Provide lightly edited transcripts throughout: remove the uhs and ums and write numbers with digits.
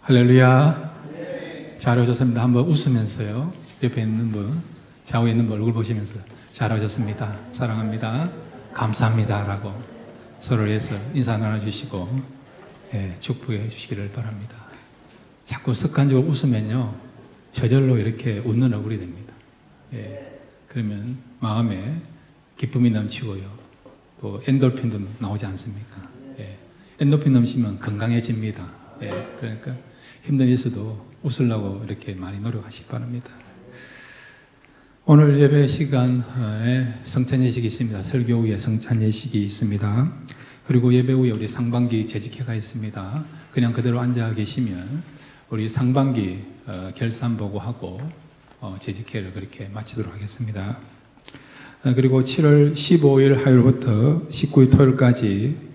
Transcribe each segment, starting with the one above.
할렐루야. 잘 오셨습니다. 한번 웃으면서요. 옆에 있는 분, 좌우에 있는 분 얼굴 보시면서 잘 오셨습니다. 사랑합니다. 감사합니다. 라고 서로를 위해서 인사 나눠주시고 축복해 주시기를 바랍니다. 자꾸 습관적으로 웃으면요. 저절로 이렇게 웃는 얼굴이 됩니다. 그러면 마음에 기쁨이 넘치고요. 또 엔돌핀도 나오지 않습니까? 엔돌핀 넘치면 건강해집니다. 그러니까 힘든 일수도 웃으려고 이렇게 많이 노력하시기 바랍니다. 오늘 예배 시간에 성찬 예식이 있습니다. 설교 후에 성찬 예식이 있습니다. 그리고 예배 후에 우리 상반기 재직회가 있습니다. 그냥 그대로 앉아 계시면 우리 상반기 결산 보고하고 재직회를 그렇게 마치도록 하겠습니다. 그리고 7월 15일 화요일부터 19일 토요일까지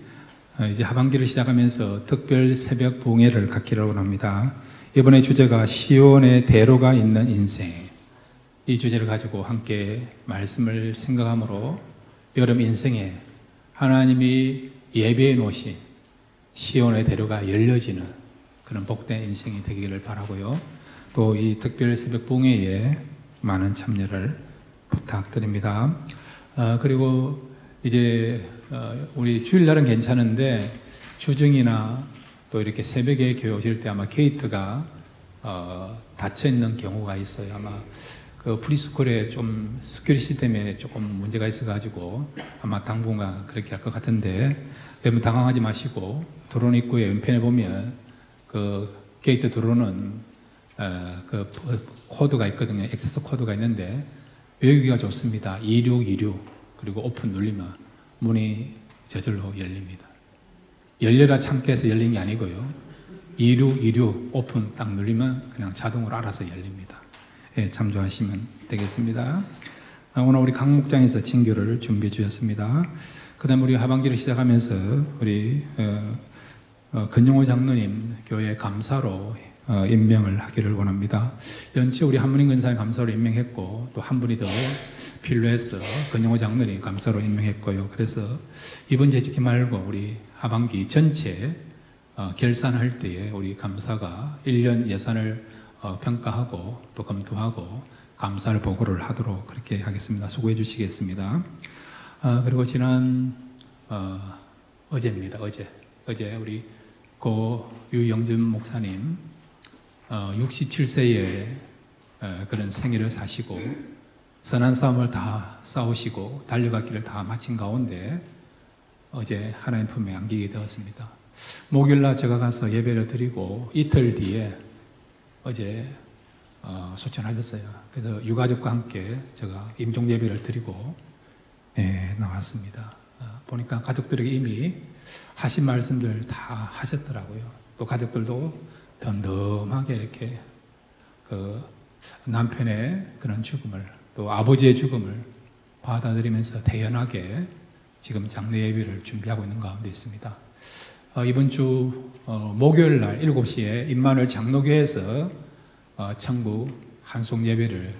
이제 하반기를 시작하면서 특별 새벽 부흥회를 갖기로 합니다. 이번에 주제가 시온의 대로가 있는 인생, 이 주제를 가지고 함께 말씀을 생각함으로 여러분 인생에 하나님이 예배해 놓으신 시온의 대로가 열려지는 그런 복된 인생이 되기를 바라고요. 또 이 특별 새벽 부흥회에 많은 참여를 부탁드립니다. 그리고 이제 우리 주일날은 괜찮은데 주중이나 또 이렇게 새벽에 교회 오실 때 아마 게이트가 닫혀 있는 경우가 있어요. 아마 그 프리스쿨에 좀 스큐리티 때문에 조금 문제가 있어가지고 아마 당분간 그렇게 할 것 같은데 여러분 당황하지 마시고 드론 입구에 왼편에 보면 그 게이트 드론은 그 코드가 있거든요. 액세스 코드가 있는데 외우기가 좋습니다. 2626 그리고 오픈 눌리면 문이 저절로 열립니다. 열려라 참게 해서 열린 게 아니고요. 2626 오픈 딱 눌리면 그냥 자동으로 알아서 열립니다. 참조하시면 되겠습니다. 오늘 우리 강 목장에서 친교를 준비해 주셨습니다. 그 다음 우리 하반기를 시작하면서 우리 근영호 장로님 교회 감사로 임명을 하기를 원합니다. 연치 우리 한문인 근사님 감사로 임명했고 또 한 분이 더 필요해서 근영호 장로님 감사로 임명했고요. 그래서 이번 재직기 말고 우리 하반기 전체 결산할 때에 우리 감사가 1년 예산을 평가하고 또 검토하고 감사를 보고를 하도록 그렇게 하겠습니다. 수고해 주시겠습니다. 그리고 지난 어제입니다. 어제 우리 고 유영준 목사님 67세에 그런 생일을 사시고 선한 싸움을 다 싸우시고 달려갔기를 다 마친 가운데 어제 하나님 품에 안기게 되었습니다. 목요일날 제가 가서 예배를 드리고 이틀 뒤에 어제 소천하셨어요. 그래서 유가족과 함께 제가 임종 예배를 드리고 나왔습니다. 보니까 가족들에게 이미 하신 말씀들 다 하셨더라고요. 또 가족들도 덤덤하게 이렇게 그 남편의 그런 죽음을 또 아버지의 죽음을 받아들이면서 대연하게 지금 장례 예배를 준비하고 있는 가운데 있습니다. 이번 주 목요일 날 7시에 임마누엘 장로교에서 청부 한송 예배를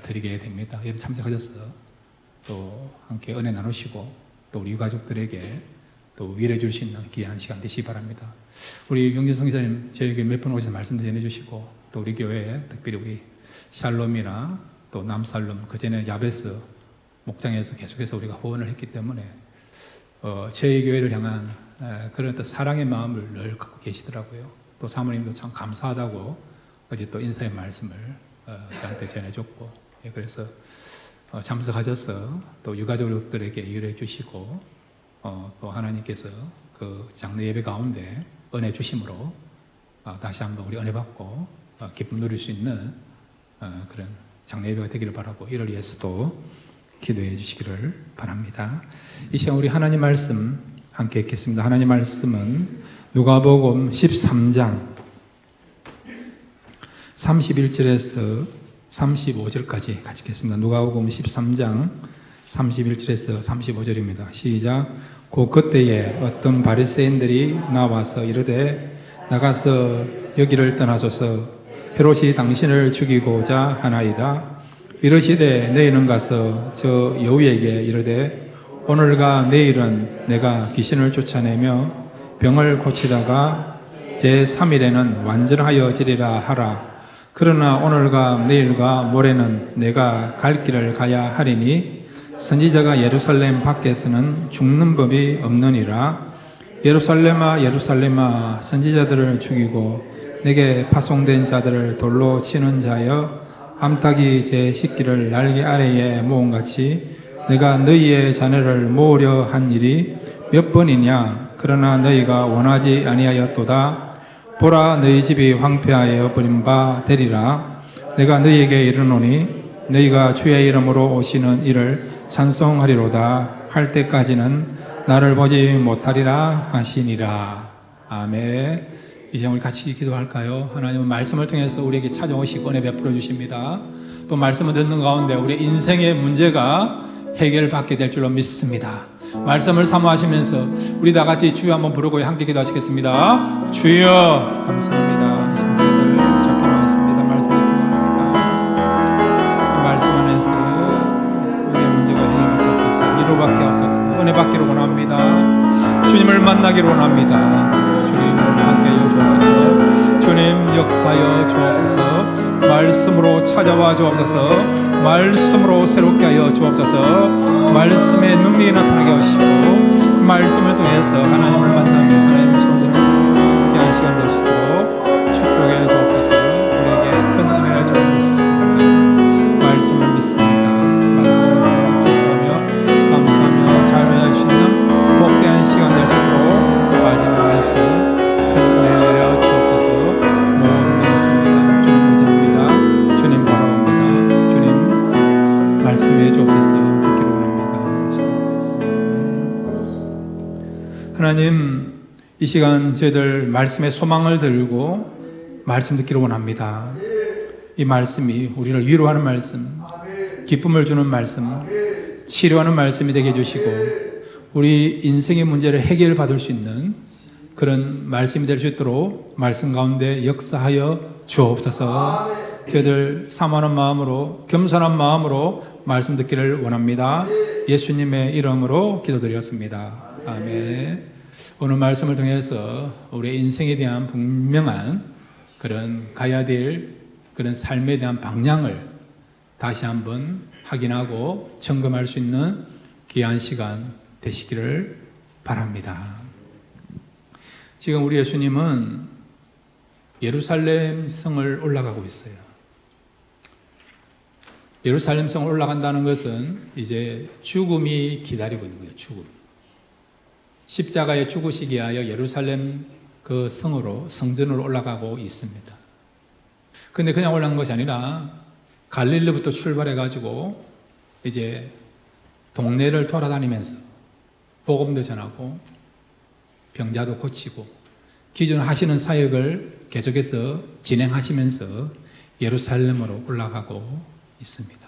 드리게 됩니다. 여러분 참석하셔서 또 함께 은혜 나누시고 또 우리 유가족들에게 또 위로해 줄 수 있는 귀한 시간 되시기 바랍니다. 우리 명진성 기자님 저에게 몇 번 오셔서 말씀도 전해주시고 또 우리 교회에 특별히 우리 샬롬이나 또 남살롬 그전에 야베스 목장에서 계속해서 우리가 후원을 했기 때문에 저희 교회를 향한 그런 또 사랑의 마음을 늘 갖고 계시더라고요. 또 사모님도 참 감사하다고 어제 또 인사의 말씀을 저한테 전해줬고 그래서 참석하셔서 또 유가족들에게 위로해 주시고 또 하나님께서 그 장례 예배 가운데 은혜 주심으로 다시 한번 우리 은혜 받고 기쁨 누릴 수 있는 그런 장례 예배가 되기를 바라고 이를 위해서도 기도해 주시기를 바랍니다. 이 시간 우리 하나님 말씀 함께 읽겠습니다. 하나님 말씀은 누가복음 13장 31절에서 35절까지 같이 읽겠습니다. 누가복음 13장 31절에서 35절입니다. 시작. 그때에 어떤 바리새인들이 나와서 이르되 나가서 여기를 떠나소서 헤롯이 당신을 죽이고자 하나이다. 이르시되 너희는 가서 저 여우에게 이르되 오늘과 내일은 내가 귀신을 쫓아내며 병을 고치다가 제3일에는 완전하여 지리라 하라. 그러나 오늘과 내일과 모레는 내가 갈 길을 가야 하리니 선지자가 예루살렘 밖에서는 죽는 법이 없느니라. 예루살렘아 예루살렘아 선지자들을 죽이고 내게 파송된 자들을 돌로 치는 자여 암탉이 제 식기를 날개 아래에 모음같이 내가 너희의 자녀를 모으려 한 일이 몇 번이냐. 그러나 너희가 원하지 아니하였도다. 보라 너희 집이 황폐하여 버린 바 되리라. 내가 너희에게 이르노니 너희가 주의 이름으로 오시는 이를 찬송하리로다 할 때까지는 나를 보지 못하리라 하시니라. 아멘. 이제 우리 같이 기도할까요? 하나님은 말씀을 통해서 우리에게 찾아오시고 은혜 베풀어 주십니다. 또 말씀을 듣는 가운데 우리 인생의 문제가 해결받게 될 줄로 믿습니다. 말씀을 사모하시면서 우리 다 같이 주여 한번 부르고 함께 기도하시겠습니다. 주여 감사합니다. 신세들 잡고 나왔습니다. 말씀 듣기 원합니다. 이 말씀 안에서 우리의 문제가 해결받게 없어서 위로받게 없어서 은혜 받기를 원합니다. 주님을 만나기를 원합니다. 주님 함께하여 주옵소서. 주님 역사여 주옵소서. 말씀으로 찾아와 주옵소서. 말씀으로 새롭게 하여 주옵소서. 말씀의 능력이 나타나게 하시고 말씀을 통해서 하나님을 만나며 하나님의 손들을 귀한 시간 될 수 있도록 축복해 주옵소서. 우리에게 큰 은혜를 좀 믿습니다. 말씀을 믿습니다. 만나면서 기도하며 감사하며 잘 주시는 복된 시간 될 수 있도록 말씀을 큰 은혜 내려 주옵소서. 모든 것 주님 의지합니다. 주님 바라봅니다. 주님 말씀해 주옵소서. 듣기를 원합니다. 하나님 이 시간 저희들 말씀의 소망을 들고 말씀 듣기를 원합니다. 이 말씀이 우리를 위로하는 말씀, 기쁨을 주는 말씀, 치료하는 말씀이 되게 해주시고 우리 인생의 문제를 해결받을 수 있는 그런 말씀이 될 수 있도록 말씀 가운데 역사하여 주옵소서. 저희들 사모하는 마음으로 겸손한 마음으로 말씀 듣기를 원합니다. 예수님의 이름으로 기도드렸습니다. 아멘. 오늘 말씀을 통해서 우리의 인생에 대한 분명한 그런 가야 될 그런 삶에 대한 방향을 다시 한번 확인하고 점검할 수 있는 귀한 시간 되시기를 바랍니다. 지금 우리 예수님은 예루살렘 성을 올라가고 있어요. 예루살렘 성을 올라간다는 것은 이제 죽음이 기다리고 있는 거예요. 죽음. 십자가에 죽으시기 위하여 예루살렘 그 성으로 성전으로 올라가고 있습니다. 그런데 그냥 올라간 것이 아니라 갈릴리부터 출발해 가지고 이제 동네를 돌아다니면서 복음도 전하고 병자도 고치고 기존 하시는 사역을 계속해서 진행하시면서 예루살렘으로 올라가고 있습니다.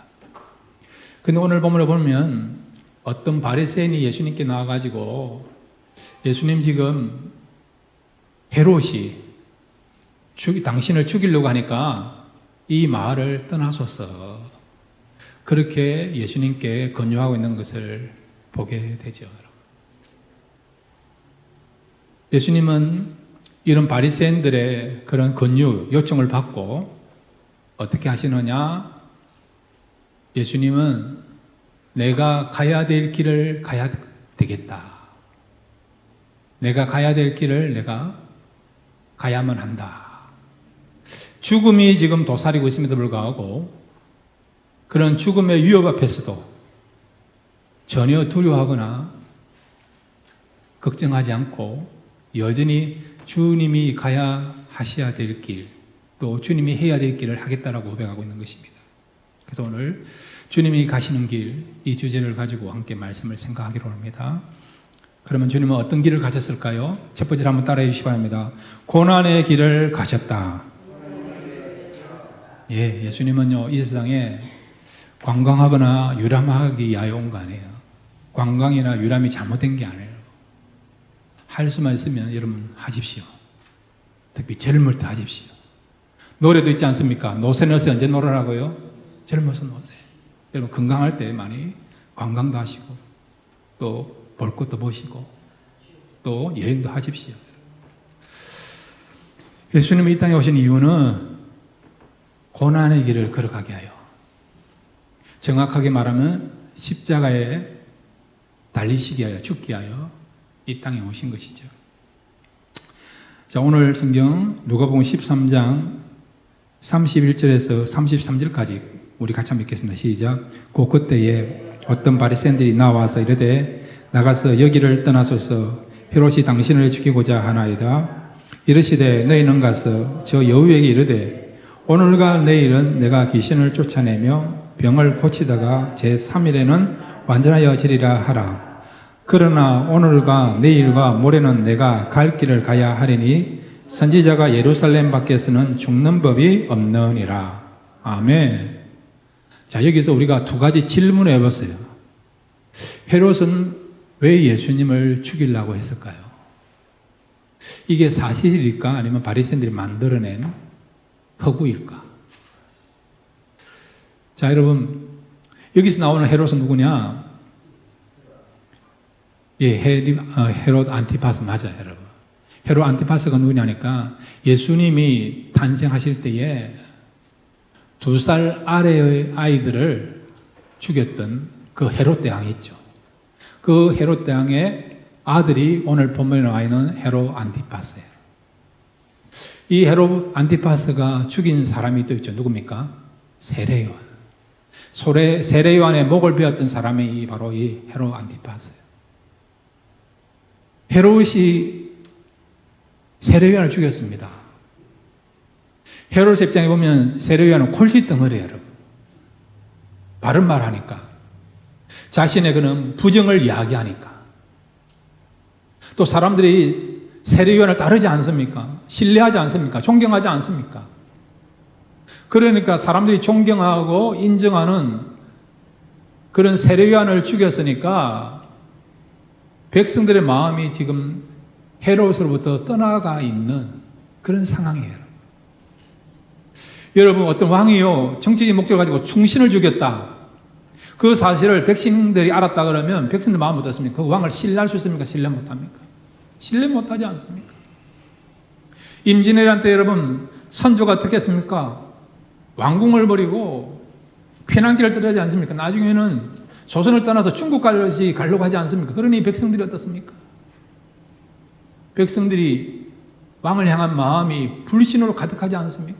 근데 오늘 본문을 보면 어떤 바리새인이 예수님께 나와가지고 예수님 지금 헤롯이 당신을 죽이려고 하니까 이 마을을 떠나소서 그렇게 예수님께 권유하고 있는 것을 보게 되죠. 예수님은 이런 바리새인들의 그런 권유, 요청을 받고 어떻게 하시느냐? 예수님은 내가 가야 될 길을 가야 되겠다. 내가 가야 될 길을 내가 가야만 한다. 죽음이 지금 도사리고 있음에도 불구하고 그런 죽음의 위협 앞에서도 전혀 두려워하거나 걱정하지 않고 여전히 주님이 가야 하셔야 될 길, 또 주님이 해야 될 길을 하겠다라고 고백하고 있는 것입니다. 그래서 오늘 주님이 가시는 길, 이 주제를 가지고 함께 말씀을 생각하기로 합니다. 그러면 주님은 어떤 길을 가셨을까요? 첫 번째로 한번 따라해 주시기 바랍니다. 고난의 길을 가셨다. 예, 예수님은요, 이 세상에 관광하거나 유람하기 위하여 온 거 아니에요. 관광이나 유람이 잘못된 게 아니에요. 할 수만 있으면 여러분 하십시오. 특히 젊을 때 하십시오. 노래도 있지 않습니까? 노세 노세 언제 노래라고요? 젊어서 노세. 여러분 건강할 때 많이 관광도 하시고 또 볼 것도 보시고 또 여행도 하십시오. 예수님이 이 땅에 오신 이유는 고난의 길을 걸어가게 하여, 정확하게 말하면 십자가에 달리시게 하여, 죽게 하여 이 땅에 오신 것이죠. 자, 오늘 성경 누가복음 13장 31절에서 33절까지 우리 같이 한번 읽겠습니다. 시작. 그때에 어떤 바리새인들이 나와서 이르되 나가서 여기를 떠나소서, 헤롯이 당신을 죽이고자 하나이다. 이르시되 너희는 가서 저 여우에게 이르되 오늘과 내일은 내가 귀신을 쫓아내며 병을 고치다가 제3일에는 완전하여지리라 하라. 그러나 오늘과 내일과 모레는 내가 갈 길을 가야 하리니 선지자가 예루살렘 밖에서는 죽는 법이 없느니라. 아멘. 자, 여기서 우리가 두 가지 질문을 해보세요. 헤롯은 왜 예수님을 죽이려고 했을까요? 이게 사실일까? 아니면 바리새인들이 만들어낸 허구일까? 자, 여러분, 여기서 나오는 헤롯은 누구냐? 예, 헤롯 안티파스 맞아요, 여러분. 헤롯 안티파스가 누구냐니까 예수님이 탄생하실 때에 2살 아래의 아이들을 죽였던 그 헤롯 대왕이 있죠. 그 헤롯 대왕의 아들이 오늘 본문에 나와 있는 헤롯 안티파스예요. 이 헤롯 안티파스가 죽인 사람이 또 있죠. 누굽니까? 세례요한. 세례요한의 목을 베었던 사람이 바로 이 헤롯 안티파스예요. 헤롯이 세례요한을 죽였습니다. 헤롯의 입장에 보면 세례요한은 콜짓덩어리예요, 여러분. 바른 말 하니까. 자신의 그는 부정을 이야기하니까. 또 사람들이 세례요한을 따르지 않습니까? 신뢰하지 않습니까? 존경하지 않습니까? 그러니까 사람들이 존경하고 인정하는 그런 세례요한을 죽였으니까 백성들의 마음이 지금 헤롯으로부터 떠나가 있는 그런 상황이에요. 여러분, 어떤 왕이요, 정치적인 목적을 가지고 충신을 죽였다. 그 사실을 백성들이 알았다 그러면 백성들 마음 어떻습니까? 그 왕을 신뢰할 수 있습니까? 신뢰 못합니까? 신뢰 못하지 않습니까? 임진왜란 때 여러분, 선조가 어떻게 했습니까? 왕궁을 버리고 피난길을 떠나지 않습니까? 나중에는 조선을 떠나서 중국까지 가려고 하지 않습니까? 그러니 백성들이 어떻습니까? 백성들이 왕을 향한 마음이 불신으로 가득하지 않습니까?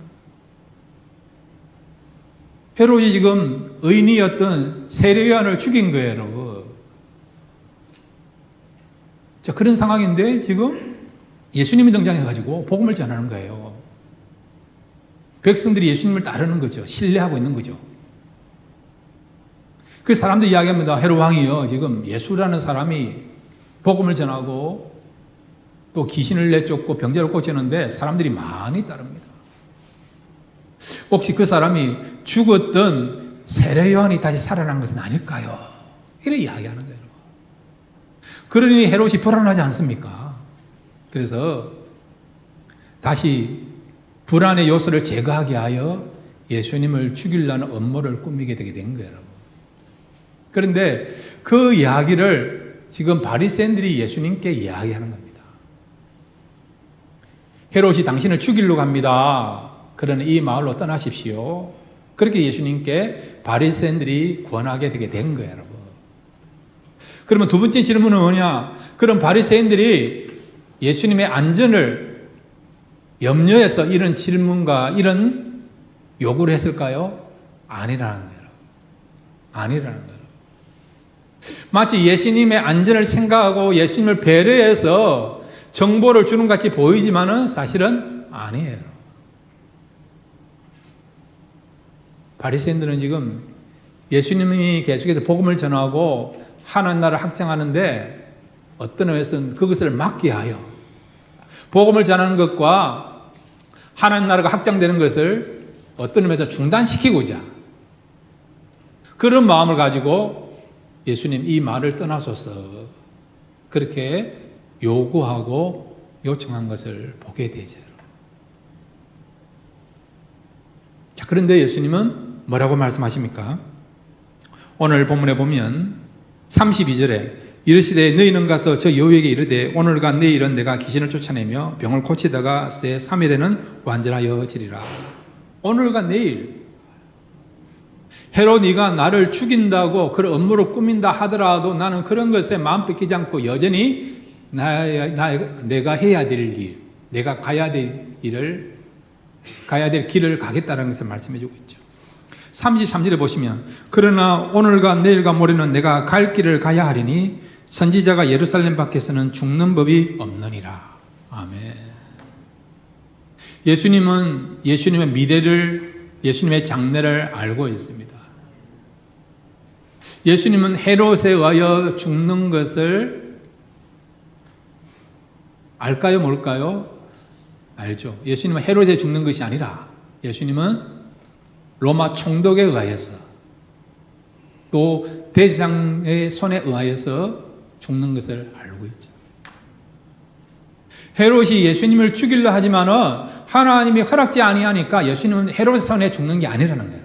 헤롯이 지금 의인이었던 세례요한을 죽인 거예요, 여러분. 자, 그런 상황인데 지금 예수님이 등장해가지고 복음을 전하는 거예요. 백성들이 예수님을 따르는 거죠. 신뢰하고 있는 거죠. 그 사람들이 이야기합니다. 헤롯 왕이요, 지금 예수라는 사람이 복음을 전하고 또 귀신을 내쫓고 병자를 고치는데 사람들이 많이 따릅니다. 혹시 그 사람이 죽었던 세례요한이 다시 살아난 것은 아닐까요? 이렇게 이야기하는 거예요. 그러니 헤롯이 불안하지 않습니까? 그래서 다시 불안의 요소를 제거하게 하여 예수님을 죽이려는 음모를 꾸미게 되게 된 거예요. 그런데 그 이야기를 지금 바리새인들이 예수님께 이야기하는 겁니다. 헤롯이 당신을 죽이려고 합니다. 그러니 이 마을로 떠나십시오. 그렇게 예수님께 바리새인들이 권하게 되게 된 거예요, 여러분. 그러면 두 번째 질문은 뭐냐? 그럼 바리새인들이 예수님의 안전을 염려해서 이런 질문과 이런 요구를 했을까요? 아니라는 거예요. 아니라는 거예요. 마치 예수님의 안전을 생각하고 예수님을 배려해서 정보를 주는 것 같이 보이지만은 사실은 아니에요. 바리새인들은 지금 예수님이 계속해서 복음을 전하고 하나님 나라를 확장하는데 어떤 의미에서는 그것을 막게 하여 복음을 전하는 것과 하나님 나라가 확장되는 것을 어떤 의미에서 중단시키고자 그런 마음을 가지고 예수님 이 말을 떠나소서 그렇게 요구하고 요청한 것을 보게 되죠. 자, 그런데 예수님은 뭐라고 말씀하십니까? 오늘 본문에 보면 32절에 이르시되 너희는 가서 저 여우에게 이르되 오늘과 내일은 내가 귀신을 쫓아내며 병을 고치다가 새 3일에는 완전하여지리라. 오늘과 내일. 헤롯이가 나를 죽인다고 그런 업무를 꾸민다 하더라도 나는 그런 것에 마음 뺏기지 않고 여전히 내가 해야 될 일, 내가 가야 될 길을 가겠다는 것을 말씀해 주고 있죠. 33절에 보시면 그러나 오늘과 내일과 모레는 내가 갈 길을 가야 하리니 선지자가 예루살렘 밖에서는 죽는 법이 없느니라. 아멘. 예수님은 예수님의 미래를, 예수님의 장래를 알고 있습니다. 예수님은 헤롯에 의하여 죽는 것을 알까요, 뭘까요? 알죠. 예수님은 헤롯에 죽는 것이 아니라 예수님은 로마 총독에 의하여서 또 대제사장의 손에 의하여서 죽는 것을 알고 있죠. 헤롯이 예수님을 죽이려 하지만은 하나님이 허락지 아니하니까 예수님은 헤롯의 손에 죽는 게 아니라는 거예요.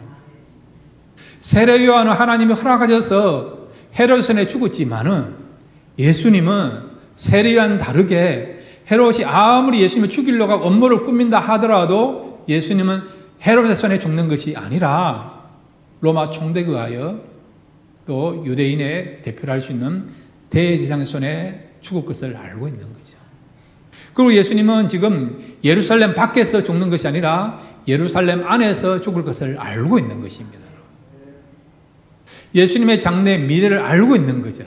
세례 요한은 하나님이 허락하셔서 헤롯의 손에 죽었지만은 예수님은 세례 요한 다르게 헤롯이 아무리 예수님을 죽이려고 하고 업무를 꾸민다 하더라도 예수님은 헤롯의 손에 죽는 것이 아니라 로마 총독에 의하여 또 유대인의 대표를 할 수 있는 대제사장의 손에 죽을 것을 알고 있는 거죠. 그리고 예수님은 지금 예루살렘 밖에서 죽는 것이 아니라 예루살렘 안에서 죽을 것을 알고 있는 것입니다. 예수님의 장래 미래를 알고 있는 거죠.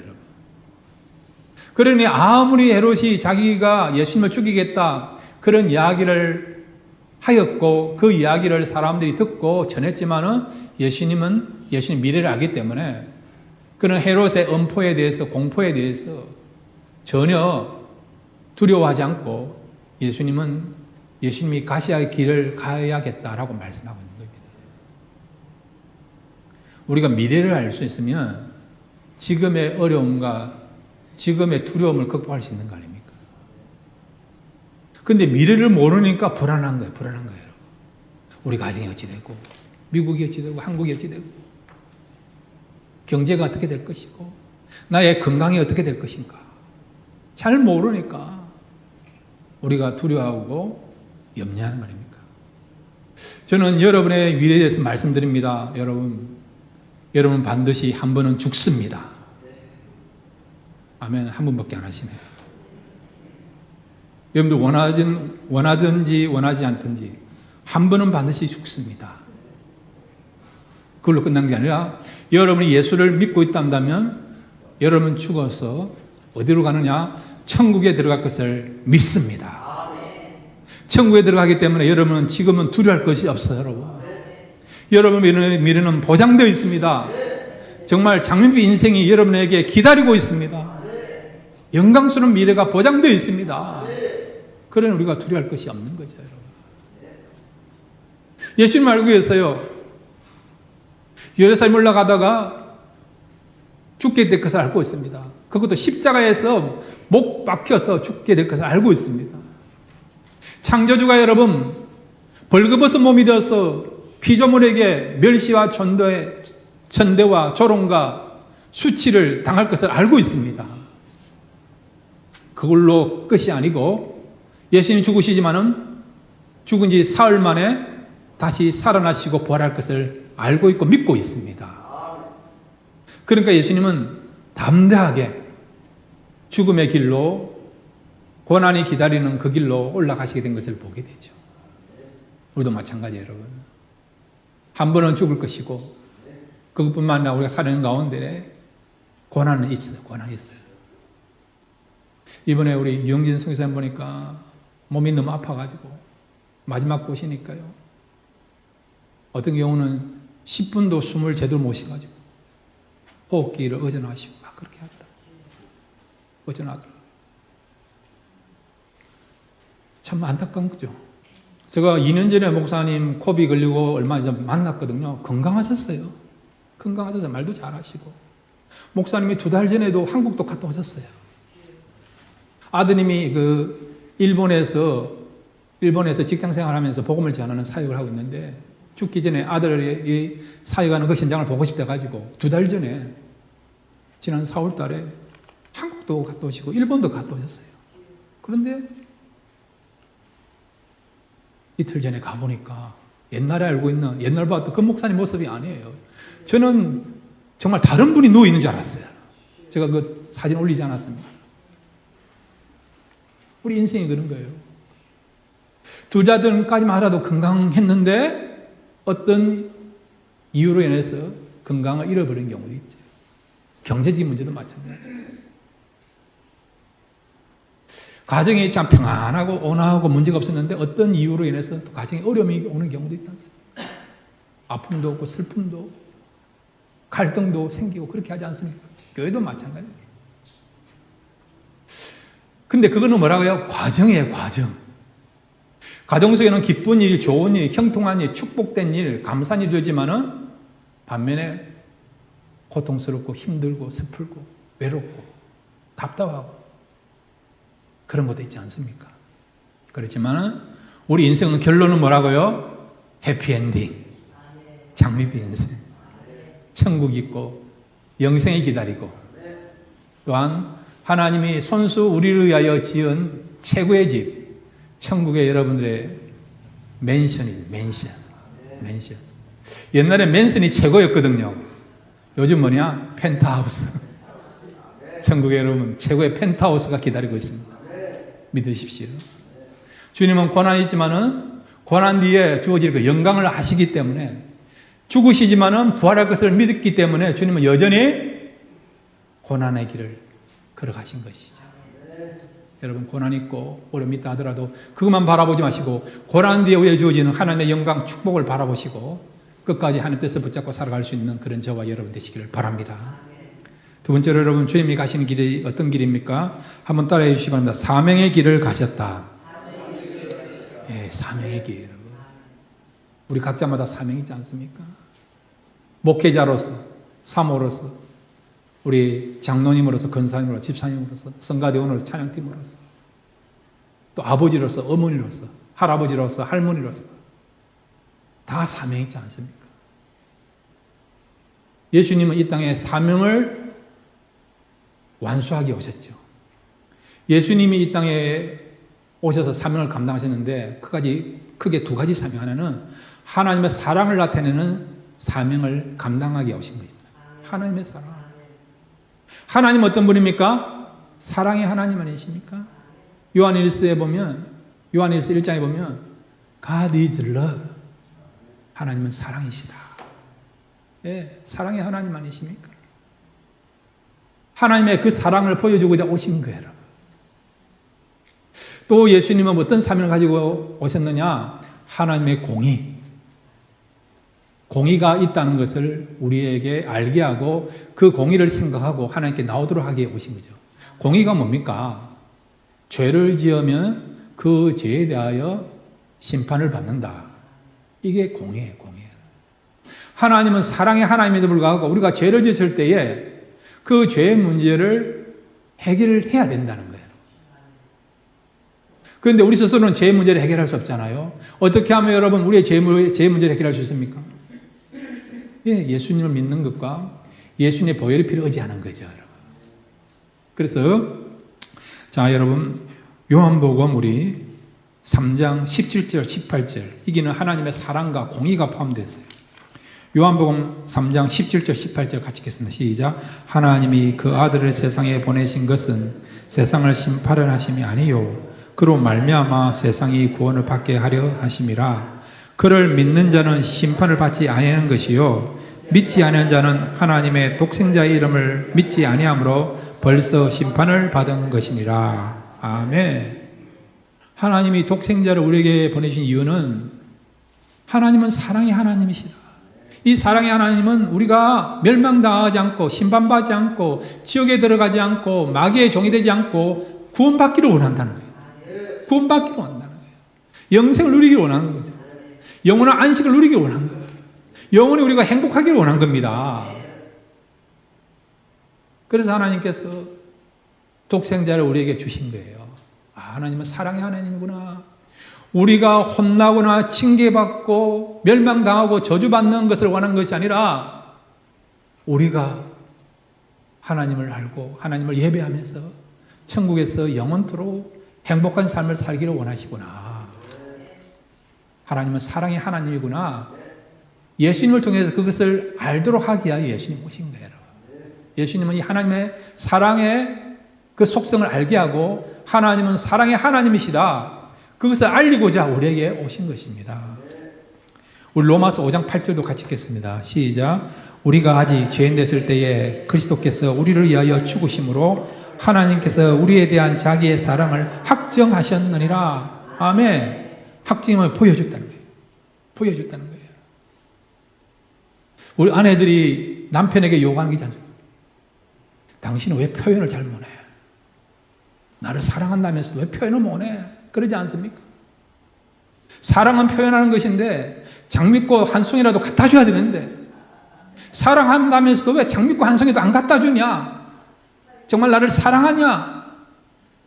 그러니 아무리 헤롯이 자기가 예수님을 죽이겠다 그런 이야기를 하였고 그 이야기를 사람들이 듣고 전했지만은 예수님 미래를 알기 때문에 그런 헤롯의 엄포에 대해서 공포에 대해서 전혀 두려워하지 않고 예수님이 가셔야 할 길을 가야겠다라고 말씀하고 있는 겁니다. 우리가 미래를 알 수 있으면 지금의 어려움과 지금의 두려움을 극복할 수 있는 거 아닙니까? 근데 미래를 모르니까 불안한 거예요. 우리 가정이 어찌 되고 미국이 어찌 되고 한국이 어찌 되고 경제가 어떻게 될 것이고 나의 건강이 어떻게 될 것인가 잘 모르니까 우리가 두려워하고 염려하는 거 아닙니까? 저는 여러분의 미래에 대해서 말씀드립니다. 여러분 반드시 한 번은 죽습니다. 아멘. 한 번밖에 안 하시네요. 여러분들 원하든지 원하지 않든지 한 번은 반드시 죽습니다. 그걸로 끝난 게 아니라 여러분이 예수를 믿고 있다면 여러분 죽어서 어디로 가느냐? 천국에 들어갈 것을 믿습니다. 천국에 들어가기 때문에 여러분은 지금은 두려워할 것이 없어요. 여러분의 미래는 보장되어 있습니다. 정말 장밋빛 인생이 여러분에게 기다리고 있습니다. 영광스러운 미래가 보장되어 있습니다. 그러니 우리가 두려워할 것이 없는 거죠, 여러분. 예수님 알고 계세요. 예루살렘 올라가다가 죽게 될 것을 알고 있습니다. 그것도 십자가에서 목 박혀서 죽게 될 것을 알고 있습니다. 창조주가 여러분 벌거벗은 몸이 되어서 피조물에게 멸시와 천대와 조롱과 수치를 당할 것을 알고 있습니다. 그걸로 끝이 아니고 예수님이 죽으시지만은 죽은 지 사흘 만에 다시 살아나시고 부활할 것을 알고 있고 믿고 있습니다. 그러니까 예수님은 담대하게 죽음의 길로 고난이 기다리는 그 길로 올라가시게 된 것을 보게 되죠. 우리도 마찬가지예요, 여러분. 한 번은 죽을 것이고 그것뿐만 아니라 우리가 사는 가운데 고난은 있어요. 고난이 있어요. 이번에 우리 이영진 선교사님 보니까 몸이 너무 아파가지고 마지막 곳이니까요. 어떤 경우는 10분도 숨을 제대로 못 쉬가지고 호흡기를 의존하시고 막 그렇게 하더라고요. 의존하더라고요. 참 안타까운 거죠. 제가 2년 전에 목사님 코비 걸리고 얼마 전에 만났거든요. 건강하셨어요. 말도 잘하시고. 목사님이 2달 전에도 한국도 갔다 오셨어요. 아드님이 일본에서 직장 생활하면서 복음을 전하는 사역을 하고 있는데 죽기 전에 아들이 사역하는 그 현장을 보고 싶다 가지고 2달 전에 지난 4월 달에 한국도 갔다 오시고 일본도 갔다 오셨어요. 그런데 이틀 전에 가보니까 옛날에 알고 있는 옛날 봤던 그 목사님 모습이 아니에요. 저는 정말 다른 분이 누워 있는 줄 알았어요. 제가 그 사진 올리지 않았습니다. 우리 인생이 그런 거예요. 두 자들까지만 하라도 건강했는데 어떤 이유로 인해서 건강을 잃어버린 경우도 있죠. 경제적인 문제도 마찬가지죠. 가정이 참 평안하고 온화하고 문제가 없었는데 어떤 이유로 인해서 또 가정에 어려움이 오는 경우도 있지 않습니까? 아픔도 없고 슬픔도 없고 갈등도 생기고 그렇게 하지 않습니까? 교회도 마찬가지예요. 근데 그거는 뭐라고요? 과정이에요, 과정. 가정 속에는 기쁜 일, 좋은 일, 형통한 일, 축복된 일, 감사한 일이 되지만은 반면에 고통스럽고 힘들고 슬프고 외롭고 답답하고 그런 것도 있지 않습니까? 그렇지만은 우리 인생은 결론은 뭐라고요? 해피엔딩, 장미비 인생, 천국 있고 영생이 기다리고 또한 하나님이 손수 우리를 위하여 지은 최고의 집, 천국의 여러분들의 맨션이죠. 맨션. 옛날에 맨션이 최고였거든요. 요즘 뭐냐? 펜트하우스. 천국의 여러분 최고의 펜트하우스가 기다리고 있습니다. 믿으십시오. 주님은 고난이 있지만은 고난 뒤에 주어질 그 영광을 아시기 때문에 죽으시지만은 부활할 것을 믿었기 때문에 주님은 여전히 고난의 길을 걸어가신 것이죠. 여러분 고난 있고 어려움 있다 하더라도 그것만 바라보지 마시고 고난 뒤에 우리에 주어지는 하나님의 영광 축복을 바라보시고 끝까지 하나님 뜻을 붙잡고 살아갈 수 있는 그런 저와 여러분 되시기를 바랍니다. 두 번째로 여러분 주님이 가시는 길이 어떤 길입니까? 한번 따라해 주시기 바랍니다. 사명의 길을 가셨다. 예, 사명의 길. 우리 각자마다 사명이 있지 않습니까? 목회자로서, 사모로서, 우리 장로님으로서, 권사님으로서, 집사님으로서, 성가대원으로서, 찬양팀으로서, 또 아버지로서, 어머니로서, 할아버지로서, 할머니로서 다 사명이 있지 않습니까? 예수님은 이 땅에 사명을 완수하게 오셨죠. 예수님이 이 땅에 오셔서 사명을 감당하셨는데 크게 두 가지 사명. 하나는 하나님의 사랑을 나타내는 사명을 감당하게 오신 겁니다. 하나님의 사랑. 하나님 어떤 분입니까? 사랑의 하나님 아니십니까? 요한일서에 보면, 요한일서 1장에 보면 God is love. 하나님은 사랑이시다. 예, 사랑의 하나님 아니십니까? 하나님의 그 사랑을 보여주고자 오신 거예요. 또 예수님은 어떤 사명을 가지고 오셨느냐? 하나님의 공의가 있다는 것을 우리에게 알게 하고 그 공의를 생각하고 하나님께 나오도록 하게 오신 거죠. 공의가 뭡니까? 죄를 지으면 그 죄에 대하여 심판을 받는다. 이게 공의예요, 공의. 하나님은 사랑의 하나님에도 불구하고 우리가 죄를 지을 때에 그 죄의 문제를 해결을 해야 된다는 거예요. 그런데 우리 스스로는 죄의 문제를 해결할 수 없잖아요. 어떻게 하면 여러분 우리의 죄의 문제를 해결할 수 있습니까? 예, 예수님을 믿는 것과 예수님의 보혈의 피를 의지하는 거죠, 여러분. 그래서 자, 여러분 요한복음 우리 3장 17절, 18절 이기는 하나님의 사랑과 공의가 포함되어 있어요. 요한복음 3장 17절, 18절 같이 읽겠습니다. 시작. 하나님이 그 아들을 세상에 보내신 것은 세상을 심판을 하심이 아니요 그로 말미암아 세상이 구원을 받게 하려 하심이라. 그를 믿는 자는 심판을 받지 아니하는 것이요 믿지 아니하는 자는 하나님의 독생자의 이름을 믿지 아니하므로 벌써 심판을 받은 것이니라. 아멘. 하나님이 독생자를 우리에게 보내신 이유는 하나님은 사랑의 하나님이시다. 이 사랑의 하나님은 우리가 멸망당하지 않고 심판받지 않고 지옥에 들어가지 않고 마귀의 종이 되지 않고 구원받기를 원한다는 거예요. 구원받기를 원한다는 거예요. 영생을 누리기를 원하는 거죠. 영원한 안식을 누리기를 원하는 거예요. 영원히 우리가 행복하기를 원한 겁니다. 그래서 하나님께서 독생자를 우리에게 주신 거예요. 아, 하나님은 사랑의 하나님이구나. 우리가 혼나거나 징계받고 멸망당하고 저주받는 것을 원하는 것이 아니라 우리가 하나님을 알고 하나님을 예배하면서 천국에서 영원토록 행복한 삶을 살기를 원하시구나. 하나님은 사랑의 하나님이구나. 예수님을 통해서 그것을 알도록 하기 위하여 예수님 오신 거예요. 예수님은 이 하나님의 사랑의 그 속성을 알게 하고 하나님은 사랑의 하나님이시다. 그것을 알리고자 우리에게 오신 것입니다. 우리 로마서 5장 8절도 같이 읽겠습니다. 시작. 우리가 아직 죄인 됐을 때에 그리스도께서 우리를 위하여 죽으심으로 하나님께서 우리에 대한 자기의 사랑을 확정하셨느니라. 아멘. 확증을 보여줬다는 거예요. 보여줬다는 거예요. 우리 아내들이 남편에게 요구하는 게 있지 않습니까? 당신은 왜 표현을 잘 못해? 나를 사랑한다면서도 왜 표현을 못해? 그러지 않습니까? 사랑은 표현하는 것인데 장미꽃 한 송이라도 갖다 줘야 되는데 사랑한다면서도 왜 장미꽃 한 송이도 안 갖다 주냐? 정말 나를 사랑하냐?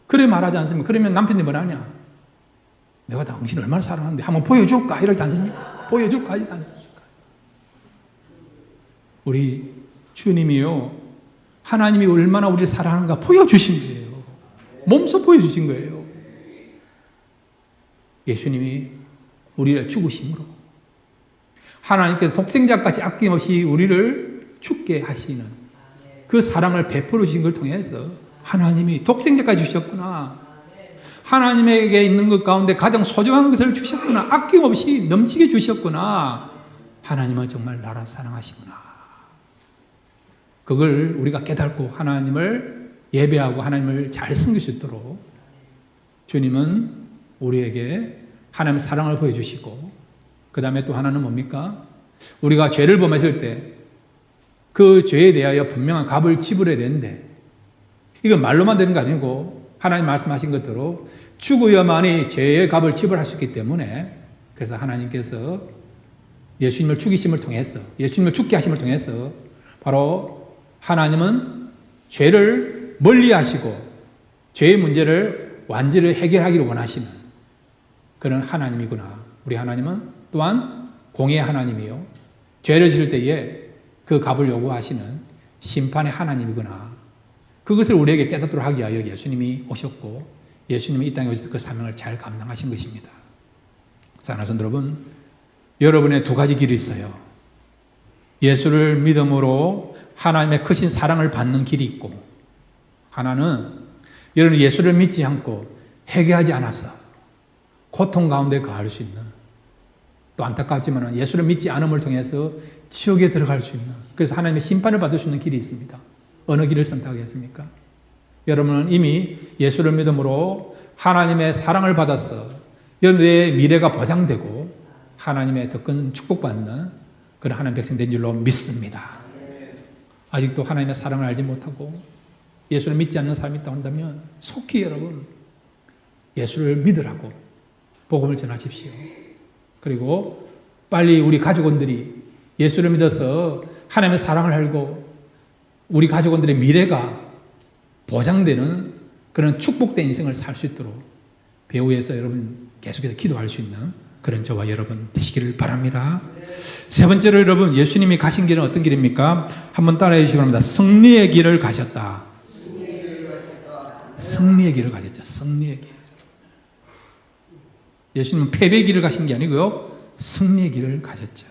그래 말하지 않습니까? 그러면 남편이 뭐라냐? 내가 당신을 얼마나 사랑하는데 한번 보여줄까? 이럴 때 않습니까? 보여줄까? 이럴 때 않습니까? 우리 주님이요, 하나님이 얼마나 우리를 사랑하는가 보여주신 거예요. 몸소 보여주신 거예요. 예수님이 우리를 죽으심으로 하나님께서 독생자까지 아낌없이 우리를 죽게 하시는 그 사랑을 베풀어 주신 걸 통해서 하나님이 독생자까지 주셨구나. 하나님에게 있는 것 가운데 가장 소중한 것을 주셨구나. 아낌없이 넘치게 주셨구나. 하나님은 정말 나를 사랑하시구나. 그걸 우리가 깨닫고 하나님을 예배하고 하나님을 잘 섬길 수 있도록 주님은 우리에게 하나님의 사랑을 보여주시고, 그 다음에 또 하나는 뭡니까? 우리가 죄를 범했을 때 그 죄에 대하여 분명한 값을 지불해야 되는데, 이건 말로만 되는 거 아니고 하나님 말씀하신 것대로 죽어야만이 죄의 값을 지불할 수 있기 때문에, 그래서 하나님께서 예수님을 죽이심을 통해서, 예수님을 죽게 하심을 통해서 바로 하나님은 죄를 멀리 하시고 죄의 문제를 완전히 해결하기를 원하시는 그런 하나님이구나. 우리 하나님은 또한 공의의 하나님이요, 죄를 지을 때에 그 값을 요구하시는 심판의 하나님이구나. 그것을 우리에게 깨닫도록 하기 위하여 예수님이 오셨고, 예수님이 이 땅에 오셔서 그 사명을 잘 감당하신 것입니다. 사랑하는 성도 여러분, 여러분의 두 가지 길이 있어요. 예수를 믿음으로 하나님의 크신 사랑을 받는 길이 있고, 하나는 여러분 예수를 믿지 않고 회개하지 않아서 고통 가운데 거할 수 있는, 또 안타깝지만 예수를 믿지 않음을 통해서 지옥에 들어갈 수 있는, 그래서 하나님의 심판을 받을 수 있는 길이 있습니다. 어느 길을 선택하겠습니까? 여러분은 이미 예수를 믿음으로 하나님의 사랑을 받아서 여러분의 미래가 보장되고 하나님의 더 큰 축복받는 그런 하나님 백성 된 줄로 믿습니다. 아직도 하나님의 사랑을 알지 못하고 예수를 믿지 않는 사람이 있다 한다면 속히 여러분 예수를 믿으라고 복음을 전하십시오. 그리고 빨리 우리 가족원들이 예수를 믿어서 하나님의 사랑을 알고 우리 가족원들의 미래가 보장되는 그런 축복된 인생을 살 수 있도록 배후에서 여러분 계속해서 기도할 수 있는 그런 저와 여러분 되시기를 바랍니다. 세 번째로 여러분, 예수님이 가신 길은 어떤 길입니까? 한번 따라해 주시기 바랍니다. 승리의 길을 가셨다. 승리의 길을 가셨죠. 승리의 길. 예수님은 패배의 길을 가신 게 아니고요, 승리의 길을 가셨죠.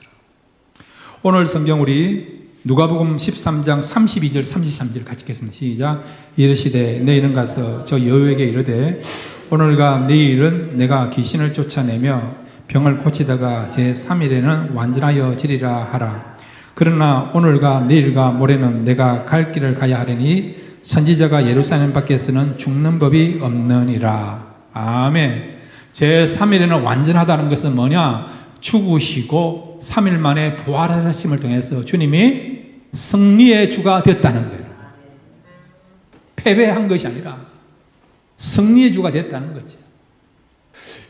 오늘 성경 우리 누가복음 13장 32절 33절 같이 읽겠습니다. 시작. 이르시되 너희는 가서 저 여우에게 이르되 오늘과 내일은 내가 귀신을 쫓아내며 병을 고치다가 제3일에는 완전하여 지리라 하라. 그러나 오늘과 내일과 모레는 내가 갈 길을 가야 하리니 선지자가 예루살렘 밖에서는 죽는 법이 없느니라. 아멘. 제3일에는 완전하다는 것은 뭐냐? 죽으시고 3일 만에 부활하심을 통해서 주님이 승리의 주가 됐다는 거예요. 패배한 것이 아니라 승리의 주가 됐다는 거죠.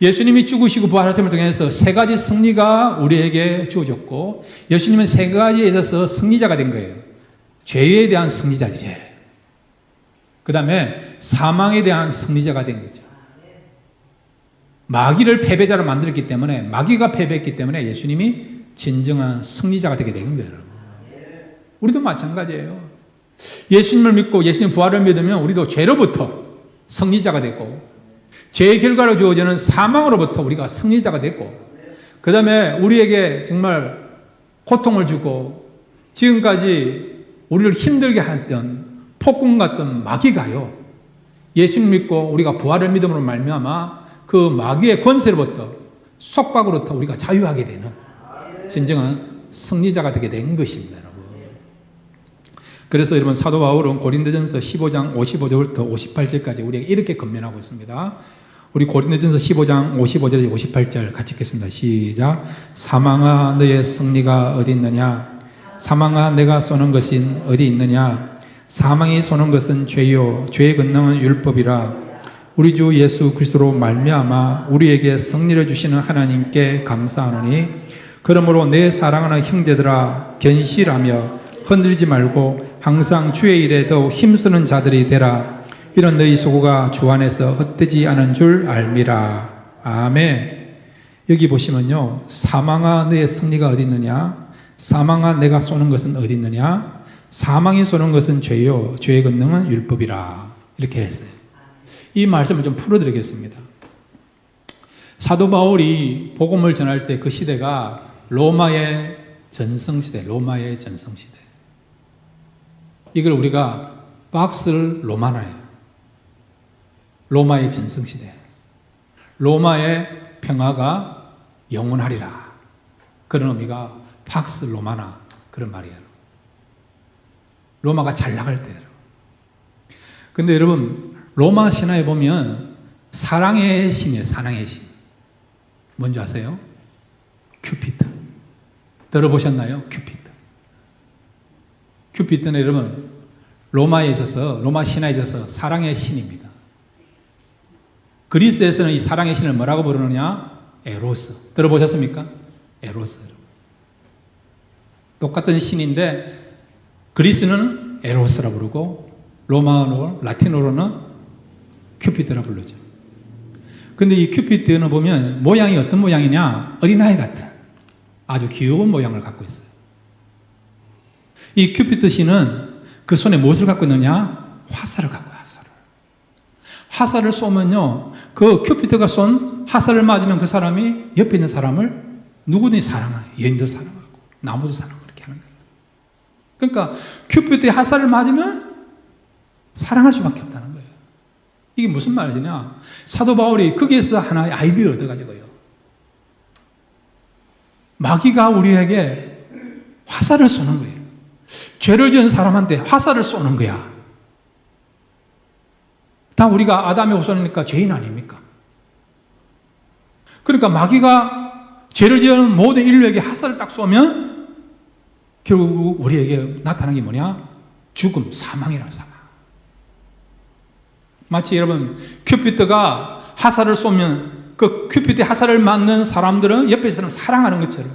예수님이 죽으시고 부활하심을 통해서 세 가지 승리가 우리에게 주어졌고, 예수님은 세 가지에 있어서 승리자가 된 거예요. 죄에 대한 승리자이죠. 그 다음에 사망에 대한 승리자가 된 거죠. 마귀를 패배자로 만들었기 때문에, 마귀가 패배했기 때문에 예수님이 진정한 승리자가 되게 된 거예요. 우리도 마찬가지예요. 예수님을 믿고 예수님 부활을 믿으면 우리도 죄로부터 승리자가 되고, 죄의 결과로 주어지는 사망으로부터 우리가 승리자가 되고, 그 다음에 우리에게 정말 고통을 주고 지금까지 우리를 힘들게 했던 폭군 같던 마귀가요, 예수님 믿고 우리가 부활을 믿음으로 말미암아 그 마귀의 권세로부터, 속박으로부터 우리가 자유하게 되는 진정한 승리자가 되게 된 것입니다, 여러분. 그래서 여러분, 사도 바울은 고린도전서 15장 55절부터 58절까지 우리에게 이렇게 권면하고 있습니다. 우리 고린도전서 15장 55절에서 58절 같이 읽겠습니다. 시작. 사망아, 너의 승리가 어디 있느냐? 사망아, 내가 쏘는 것은 어디 있느냐? 사망이 쏘는 것은 죄요, 죄의 권능은 율법이라. 우리 주 예수 그리스도로 말미암아 우리에게 승리를 주시는 하나님께 감사하노니, 그러므로 내 사랑하는 형제들아, 견실하며 흔들지 말고 항상 주의 일에 더욱 힘쓰는 자들이 되라. 이런 너희 소고가 주 안에서 헛되지 않은 줄 알미라. 아멘. 여기 보시면요, 사망아, 너의 승리가 어디 있느냐? 사망아, 내가 쏘는 것은 어디 있느냐? 사망이 쏘는 것은 죄요, 죄의 권능은 율법이라. 이렇게 했어요. 이 말씀을 좀 풀어드리겠습니다. 사도 바울이 복음을 전할 때 그 시대가 로마의 전성시대, 로마의 전성시대. 이걸 우리가 박스 로마나예요. 로마의 전성시대. 로마의 평화가 영원하리라. 그런 의미가 박스 로마나, 그런 말이에요. 로마가 잘 나갈 때. 근데 여러분, 로마 신화에 보면 사랑의 신이에요. 사랑의 신. 뭔지 아세요? 큐피드. 들어보셨나요? 큐피드. 큐피드는 여러분, 로마에 있어서, 로마 신화에 있어서 사랑의 신입니다. 그리스에서는 이 사랑의 신을 뭐라고 부르느냐? 에로스. 들어보셨습니까? 에로스. 똑같은 신인데 그리스는 에로스라 부르고 로마어로, 라틴어로는 큐피드라 부르죠. 근데 이 큐피드는 보면 모양이 어떤 모양이냐? 어린아이 같은 아주 귀여운 모양을 갖고 있어요. 이 큐피드 신은 그 손에 무엇을 갖고 있느냐? 화살을 갖고 있어요. 화살을 쏘면요, 그 큐피드가 쏜 화살을 맞으면 그 사람이 옆에 있는 사람을 누구든지 사랑해요. 여인도 사랑하고 나무도 사랑하고 그렇게 하는 거예요. 그러니까 큐피드의 화살을 맞으면 사랑할 수밖에 없다는 거예요. 이게 무슨 말이냐? 사도 바울이 거기에서 하나의 아이디어를 얻어가지고요, 마귀가 우리에게 화살을 쏘는 거예요. 죄를 지은 사람한테 화살을 쏘는 거야. 다 우리가 아담의 후손이니까 죄인 아닙니까? 그러니까 마귀가 죄를 지은 모든 인류에게 화살을 딱 쏘면 결국 우리에게 나타나는 게 뭐냐? 죽음, 사망이라, 사망. 마치 여러분, 큐피드가 화살을 쏘면 그 큐피드의 화살을 맞는 사람들은 옆에서는 사랑하는 것처럼,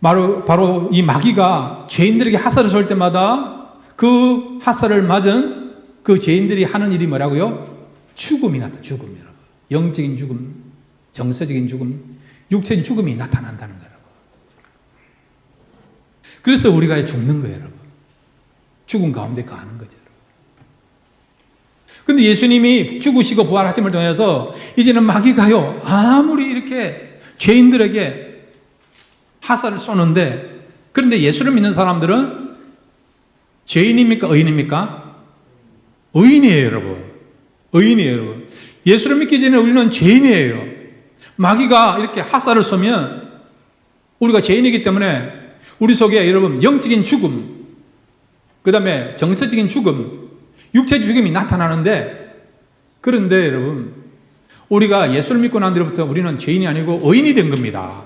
바로 이 마귀가 죄인들에게 화살을 쏠 때마다 그 화살을 맞은 그 죄인들이 하는 일이 뭐라고요? 죽음이 나타나. 죽음, 여러분. 영적인 죽음, 정서적인 죽음, 육체적인 죽음이 나타난다는 거예요. 그래서 우리가 죽는 거예요, 여러분. 죽음 가운데 가는 거죠. 근데 예수님이 죽으시고 부활하심을 통해서 이제는 마귀가요, 아무리 이렇게 죄인들에게 화살을 쏘는데, 그런데 예수를 믿는 사람들은 죄인입니까? 의인입니까? 의인이에요, 여러분. 의인이에요, 여러분. 예수를 믿기 전에 우리는 죄인이에요. 마귀가 이렇게 화살을 쏘면 우리가 죄인이기 때문에 우리 속에 여러분 영적인 죽음, 그 다음에 정서적인 죽음, 육체적 죽음이 나타나는데, 그런데 여러분, 우리가 예수를 믿고 난 뒤로부터 우리는 죄인이 아니고 의인이 된 겁니다.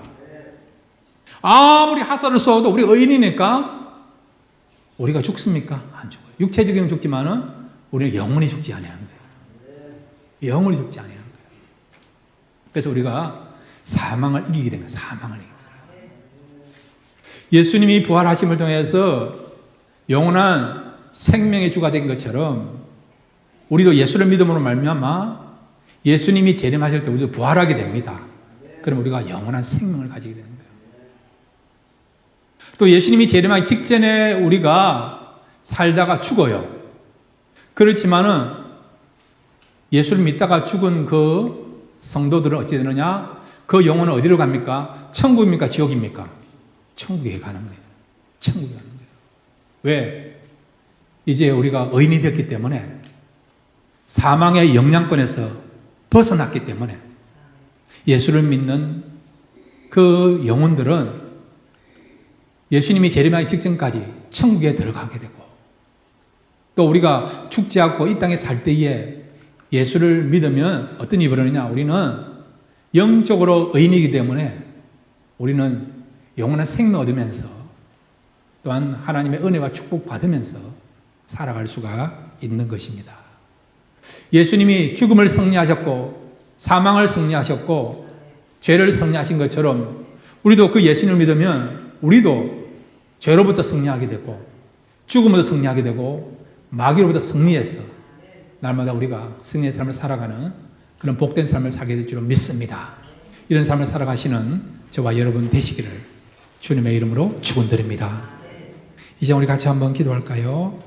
아무리 화살을 쏘아도 우리가 의인이니까 우리가 죽습니까? 안 죽어요. 육체적인 죽지만은 우리는 영원히 죽지 아니하는 거예요. 영원히 죽지 아니하는 거예요. 그래서 우리가 사망을 이기게 된 거예요. 사망을 이기게 된 거예요. 예수님이 부활하심을 통해서 영원한 생명의 주가 된 것처럼 우리도 예수를 믿음으로 말미암아 예수님이 재림하실 때 우리도 부활하게 됩니다. 그럼 우리가 영원한 생명을 가지게 되는 거예요. 또 예수님이 재림하기 직전에 우리가 살다가 죽어요. 그렇지만은 예수를 믿다가 죽은 그 성도들은 어찌 되느냐? 그 영혼은 어디로 갑니까? 천국입니까? 지옥입니까? 천국에 가는 거예요. 천국에 가는 거예요. 왜? 이제 우리가 의인이 됐기 때문에, 사망의 영향권에서 벗어났기 때문에, 예수를 믿는 그 영혼들은 예수님이 재림하기 직전까지 천국에 들어가게 되고, 또 우리가 죽지 않고 이 땅에 살 때에 예수를 믿으면 어떤 일이 벌어지냐? 우리는 영적으로 의인이기 때문에 우리는 영원한 생명 얻으면서, 또한 하나님의 은혜와 축복 받으면서 살아갈 수가 있는 것입니다. 예수님이 죽음을 승리하셨고 사망을 승리하셨고 죄를 승리하신 것처럼, 우리도 그 예수님을 믿으면 우리도 죄로부터 승리하게 되고 죽음으로부터 승리하게 되고 마귀로부터 승리해서 날마다 우리가 승리의 삶을 살아가는 그런 복된 삶을 살게 될 줄 믿습니다. 이런 삶을 살아가시는 저와 여러분 되시기를 주님의 이름으로 축원드립니다. 이제 우리 같이 한번 기도할까요?